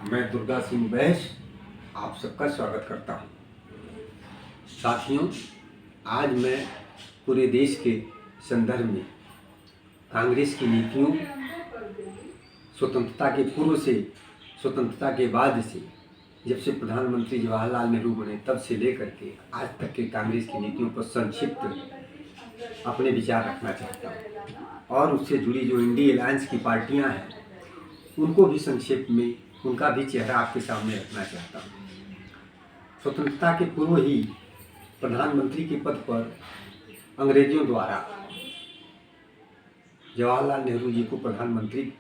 मैं दुर्गा सिंह बैस आप सबका स्वागत करता हूँ। साथियों, आज मैं पूरे देश के संदर्भ में कांग्रेस की नीतियों, स्वतंत्रता के पूर्व से, स्वतंत्रता के बाद से, जब से प्रधानमंत्री जवाहरलाल नेहरू बने तब से लेकर के आज तक के कांग्रेस की नीतियों पर संक्षिप्त अपने विचार रखना चाहता हूँ और उससे जुड़ी जो इंडी अलायंस की पार्टियाँ हैं उनको भी संक्षेप में उनका भी चेहरा आपके सामने रखना चाहता हूँ। स्वतंत्रता के पूर्व ही प्रधानमंत्री के पद पर अंग्रेजों द्वारा जवाहरलाल नेहरू जी को प्रधानमंत्री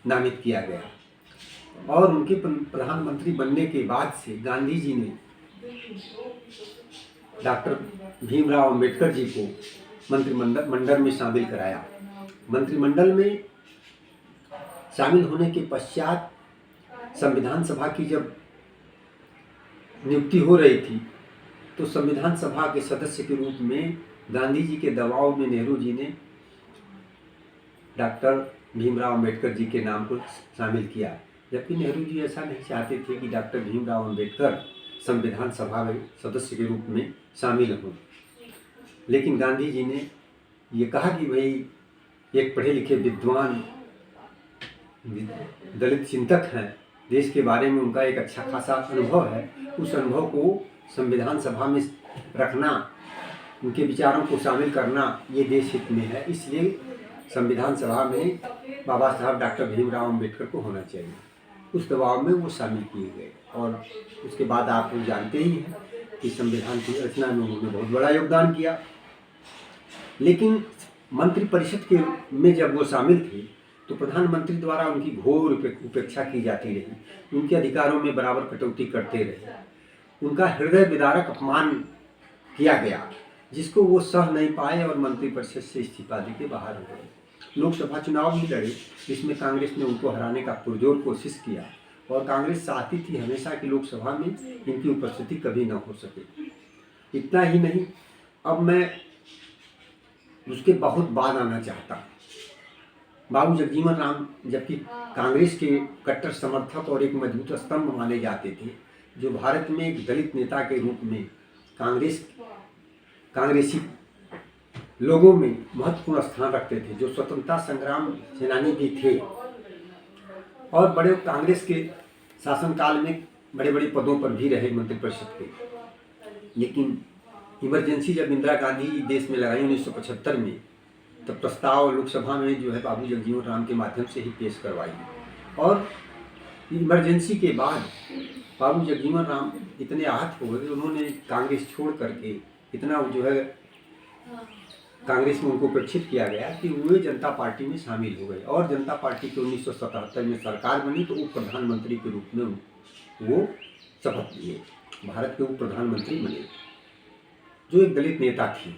नामित किया गया और उनके प्रधानमंत्री बनने के बाद से गांधी जी ने डॉक्टर भीमराव अंबेडकर जी को मंत्रिमंडल में शामिल कराया। मंत्रिमंडल में शामिल होने के पश्चात संविधान सभा की जब नियुक्ति हो रही थी तो संविधान सभा के सदस्य के रूप में गांधी जी के दबाव में नेहरू जी ने डॉक्टर भीमराव अंबेडकर जी के नाम को शामिल किया, जबकि नेहरू जी ऐसा नहीं चाहते थे कि डॉक्टर भीमराव अंबेडकर संविधान सभा में सदस्य के रूप में शामिल हों। लेकिन गांधी जी ने ये कहा कि भाई एक पढ़े लिखे विद्वान दलित चिंतक हैं, देश के बारे में उनका एक अच्छा खासा अनुभव है, उस अनुभव को संविधान सभा में रखना, उनके विचारों को शामिल करना ये देश हित में है, इसलिए संविधान सभा में बाबा साहब डॉक्टर भीमराव अंबेडकर को होना चाहिए। उस दबाव में वो शामिल किए गए और उसके बाद आप लोग जानते ही हैं कि संविधान की रचना में उन्होंने बहुत बड़ा योगदान किया। लेकिन मंत्रिपरिषद के में जब वो शामिल थे तो प्रधानमंत्री द्वारा उनकी घोर उपेक्षा की जाती रही, उनके अधिकारों में बराबर कटौती करते रहे, उनका हृदय विदारक अपमान किया गया, जिसको वो सह नहीं पाए और मंत्रिपरिषद से इस्तीफा देके बाहर हो गए। लोकसभा चुनाव भी लड़े, जिसमें कांग्रेस ने उनको हराने का पुरजोर कोशिश किया और कांग्रेस चाहती थी हमेशा कि लोकसभा में इनकी उपस्थिति कभी न हो सके। इतना ही नहीं, अब मैं उसके बहुत बाद आना चाहता हूँ। बाबू जगजीवन राम जबकि कांग्रेस के कट्टर समर्थक और एक मजबूत स्तंभ माने जाते थे, जो भारत में एक दलित नेता के रूप में कांग्रेसी लोगों में महत्वपूर्ण स्थान रखते थे, जो स्वतंत्रता संग्राम सेनानी भी थे और बड़े कांग्रेस के शासनकाल में बड़े बड़े पदों पर भी रहे मंत्रिपरिषद के। लेकिन इमरजेंसी जब इंदिरा गांधी देश में लगाई 1975 में, तब प्रस्ताव लोकसभा में जो है बाबू जगजीवन राम के माध्यम से ही पेश करवाई और इमरजेंसी के बाद बाबू जगजीवन राम इतने आहत हो गए, उन्होंने कांग्रेस छोड़ करके इतना जो है कांग्रेस में उनको प्रेक्षित किया गया कि वे जनता पार्टी में शामिल हो गए और जनता पार्टी के 1977 में सरकार बनी तो उप प्रधानमंत्री के रूप में वो शपथ लिए, भारत के उप प्रधानमंत्री बने, जो एक दलित नेता थी।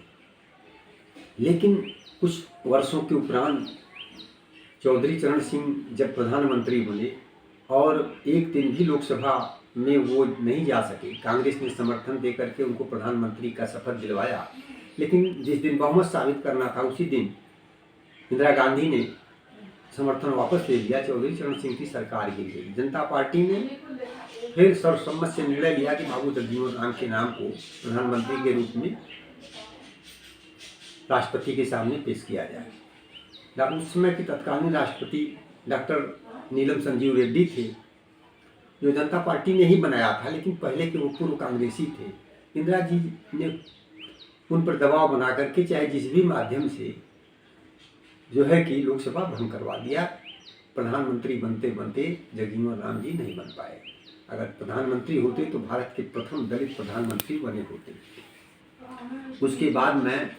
लेकिन कुछ वर्षों के उपरांत चौधरी चरण सिंह जब प्रधानमंत्री बने और एक दिन भी लोकसभा में वो नहीं जा सके, कांग्रेस ने समर्थन देकर के उनको प्रधानमंत्री का शपथ दिलवाया, लेकिन जिस दिन बहुमत साबित करना था उसी दिन इंदिरा गांधी ने समर्थन वापस ले लिया, चौधरी चरण सिंह की सरकार गिर गई। जनता पार्टी ने फिर सर्वसम्मत से निर्णय लिया कि बाबू जगजीवन राम के नाम को प्रधानमंत्री के रूप में राष्ट्रपति के सामने पेश किया जाए। उस समय के तत्कालीन राष्ट्रपति डॉक्टर नीलम संजीव रेड्डी थे, जो जनता पार्टी ने ही बनाया था, लेकिन पहले के वो पूर्व कांग्रेसी थे। इंदिरा जी ने उन पर दबाव बना करके चाहे जिस भी माध्यम से जो है कि लोकसभा भंग करवा दिया। प्रधानमंत्री बनते बनते जगजीवन राम जी नहीं बन पाए। अगर प्रधानमंत्री होते तो भारत के प्रथम दलित प्रधानमंत्री बने होते। उसके बाद मैं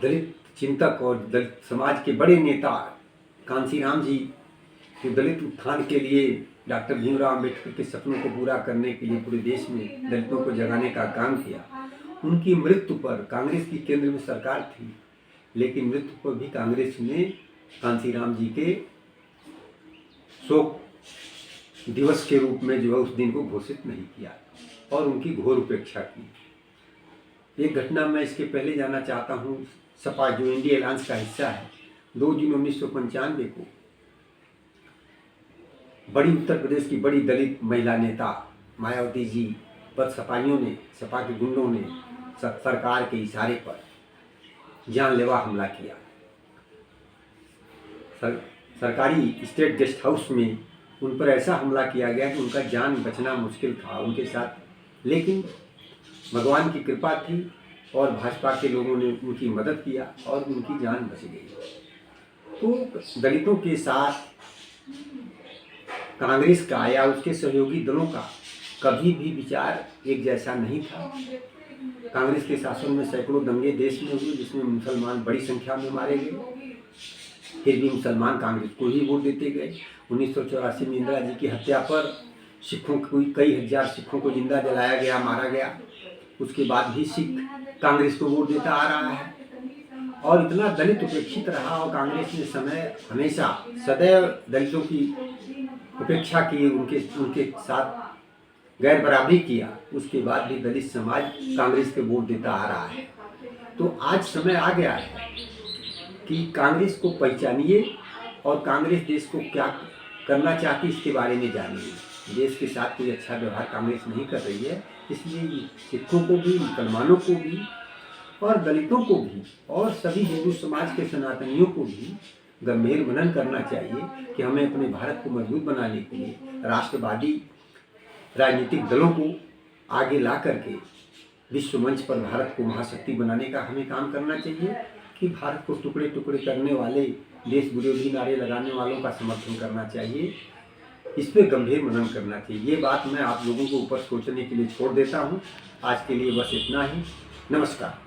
दलित चिंतक और दलित समाज के बड़े नेता कांशीराम जी जो दलित उत्थान के लिए डॉक्टर भीमराव अंबेडकर के सपनों को पूरा करने के लिए पूरे देश में दलितों को जगाने का काम किया, उनकी मृत्यु पर कांग्रेस की केंद्र में सरकार थी, लेकिन मृत्यु पर भी कांग्रेस ने कांशीराम जी के शोक दिवस के रूप में जो है उस दिन को घोषित नहीं किया और उनकी घोर उपेक्षा की। एक घटना मैं इसके पहले जाना चाहता हूँ। सपा जो इंडिया अलायंस का हिस्सा है, 2 जून 1995 को बड़ी उत्तर प्रदेश की बड़ी दलित महिला नेता मायावती जी पर सपाइयों ने, सपा के गुंडों ने सरकार के इशारे पर जानलेवा हमला किया। सरकारी स्टेट गेस्ट हाउस में उन पर ऐसा हमला किया गया कि उनका जान बचना मुश्किल था उनके साथ, लेकिन भगवान की कृपा थी और भाजपा के लोगों ने उनकी मदद किया और उनकी जान बच गई। तो दलितों के साथ कांग्रेस का या उसके सहयोगी दलों का कभी भी विचार एक जैसा नहीं था। कांग्रेस के शासन में सैकड़ों दंगे देश में हुए जिसमें मुसलमान बड़ी संख्या में मारे गए, फिर भी मुसलमान कांग्रेस को ही वोट देते गए। 1984 में इंदिरा जी की हत्या पर सिखों को, कई हजार सिखों को जिंदा जलाया गया, मारा गया। उसके बाद भी सिख कांग्रेस को वोट देता आ रहा है और इतना दलित उपेक्षित रहा और कांग्रेस ने समय हमेशा सदैव दलितों की उपेक्षा की, उनके साथ गैर बराबरी किया। उसके बाद भी दलित समाज कांग्रेस के वोट देता आ रहा है। तो आज समय आ गया है कि कांग्रेस को पहचानिए और कांग्रेस देश को क्या करना चाहती है इसके बारे में जानिए। देश के साथ कोई अच्छा व्यवहार कांग्रेस नहीं कर रही है, इसलिए सिखों को भी, मुसलमानों को भी और दलितों को भी और सभी हिंदू समाज के सनातनियों को भी गंभीर मनन करना चाहिए कि हमें अपने भारत को मजबूत बनाने के लिए राष्ट्रवादी राजनीतिक दलों को आगे ला करके विश्व मंच पर भारत को महाशक्ति बनाने का हमें काम करना चाहिए कि भारत को टुकड़े टुकड़े करने वाले, देश विरोधी नारे लगाने वालों का समर्थन करना चाहिए। इस पर गंभीर मनन करना चाहिए। ये बात मैं आप लोगों को ऊपर सोचने के लिए छोड़ देता हूँ। आज के लिए बस इतना ही। नमस्कार।